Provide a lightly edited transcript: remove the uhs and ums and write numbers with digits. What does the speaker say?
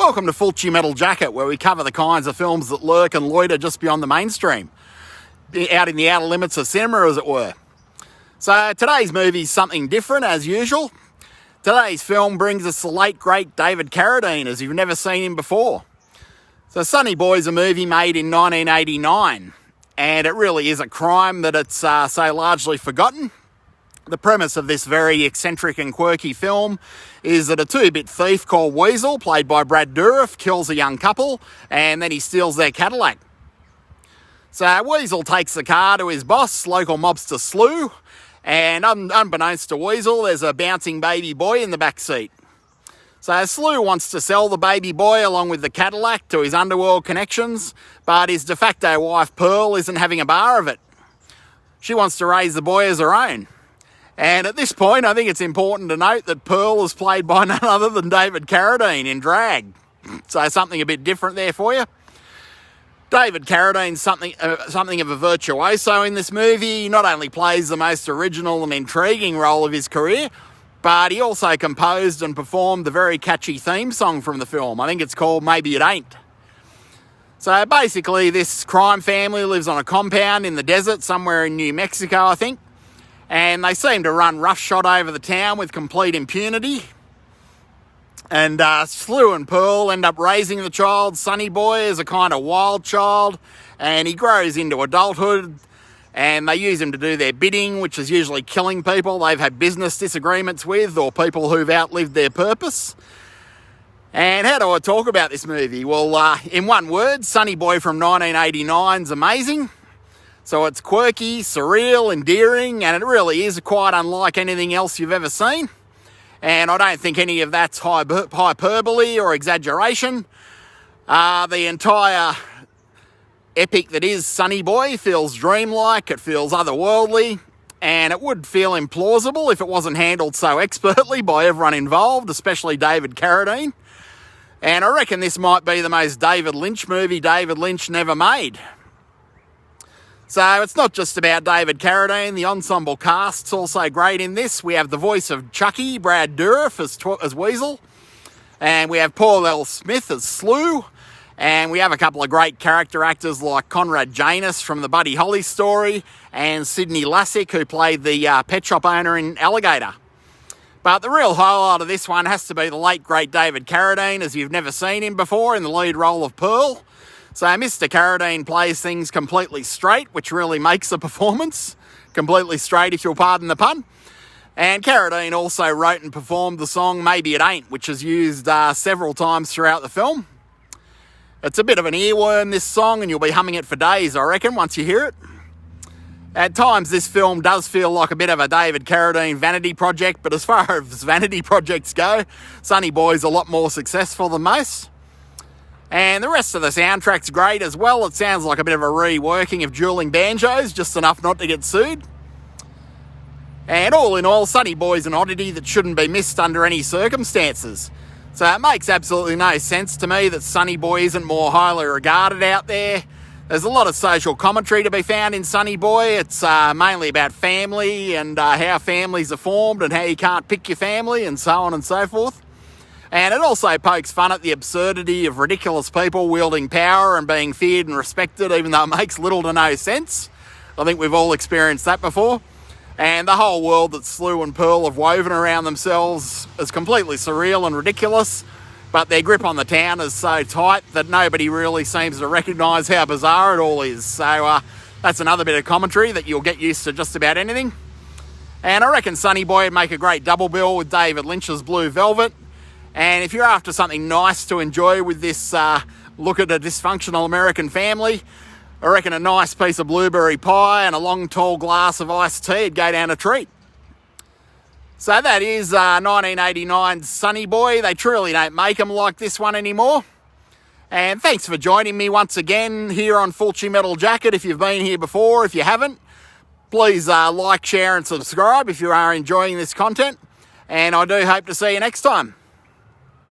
Welcome to Fulci Metal Jacket, where we cover the kinds of films that lurk and loiter just beyond the mainstream, out in the outer limits of cinema, as it were. So today's movie is something different, as usual. Today's film brings us the late, great David Carradine, as you've never seen him before. So Sonny Boy is a movie made in 1989, and it really is a crime that it's so largely forgotten. The premise of this very eccentric and quirky film is that a two-bit thief called Weasel, played by Dourif, kills a young couple and then he steals their Cadillac. So Weasel takes the car to his boss, local mobster Slew, and unbeknownst to Weasel, there's a bouncing baby boy in the back seat. So Slew wants to sell the baby boy along with the Cadillac to his underworld connections, but his de facto wife Pearl isn't having a bar of it. She wants to raise the boy as her own. And at this point, I think it's important to note that Pearl is played by none other than David Carradine in drag. So something a bit different there for you. David Carradine's something of a virtuoso in this movie. He not only plays the most original and intriguing role of his career, but he also composed and performed the very catchy theme song from the film. I think it's called Maybe It Ain't. So basically, this crime family lives on a compound in the desert somewhere in New Mexico, I think. And they seem to run roughshod over the town with complete impunity. And Slew and Pearl end up raising the child, Sonny Boy, as a kind of wild child. And he grows into adulthood. And they use him to do their bidding, which is usually killing people they've had business disagreements with or people who've outlived their purpose. And how do I talk about this movie? Well, in one word, Sonny Boy from 1989 is amazing. So it's quirky, surreal, endearing, and it really is quite unlike anything else you've ever seen. And I don't think any of that's hyperbole or exaggeration. The entire epic that is Sonny Boy feels dreamlike, it feels otherworldly, and it would feel implausible if it wasn't handled so expertly by everyone involved, especially David Carradine. And I reckon this might be the most David Lynch movie David Lynch never made. So it's not just about David Carradine, the ensemble cast's also great in this. We have the voice of Chucky, Dourif as Weasel, and we have Paul L. Smith as Slew, and we have a couple of great character actors like Conrad Janis from the Buddy Holly story, and Sidney Lassick, who played the pet shop owner in Alligator. But the real highlight of this one has to be the late great David Carradine, as you've never seen him before, in the lead role of Pearl. So Mr. Carradine plays things completely straight, which really makes the performance completely straight, if you'll pardon the pun. And Carradine also wrote and performed the song Maybe It Ain't, which is used several times throughout the film. It's a bit of an earworm, this song, and you'll be humming it for days, I reckon, once you hear it. At times, this film does feel like a bit of a David Carradine vanity project, but as far as vanity projects go, Sonny Boy's a lot more successful than most. And the rest of the soundtrack's great as well. It sounds like a bit of a reworking of Dueling Banjos, just enough not to get sued. And all in all, Sonny Boy's an oddity that shouldn't be missed under any circumstances. So it makes absolutely no sense to me that Sonny Boy isn't more highly regarded out there. There's a lot of social commentary to be found in Sonny Boy. It's mainly about family and how families are formed and how you can't pick your family and so on and so forth. And it also pokes fun at the absurdity of ridiculous people wielding power and being feared and respected, even though it makes little to no sense. I think we've all experienced that before. And the whole world that Slew and Pearl have woven around themselves is completely surreal and ridiculous, but their grip on the town is so tight that nobody really seems to recognise how bizarre it all is. So that's another bit of commentary that you'll get used to just about anything. And I reckon Sonny Boy would make a great double bill with David Lynch's Blue Velvet. And if you're after something nice to enjoy with this look at a dysfunctional American family, I reckon a nice piece of blueberry pie and a long tall glass of iced tea would go down a treat. So that is 1989's Sonny Boy. They truly don't make them like this one anymore. And thanks for joining me once again here on Fulci Metal Jacket. If you've been here before, if you haven't, please like, share and subscribe if you are enjoying this content. And I do hope to see you next time.